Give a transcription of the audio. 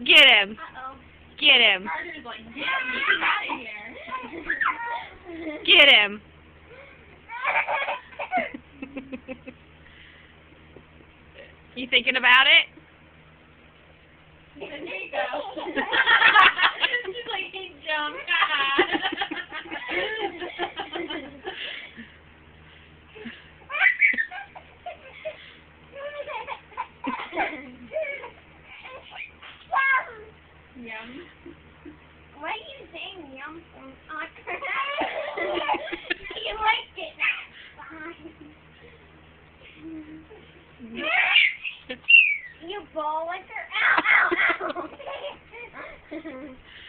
Get him. Uh-oh. Get him. Carter's like, get me out of here. Get him. You thinking about it? There you go. She's like, he jumped. Yum. Why are you saying yum from You liked it. Fine. You ball licker. Ow, ow, ow.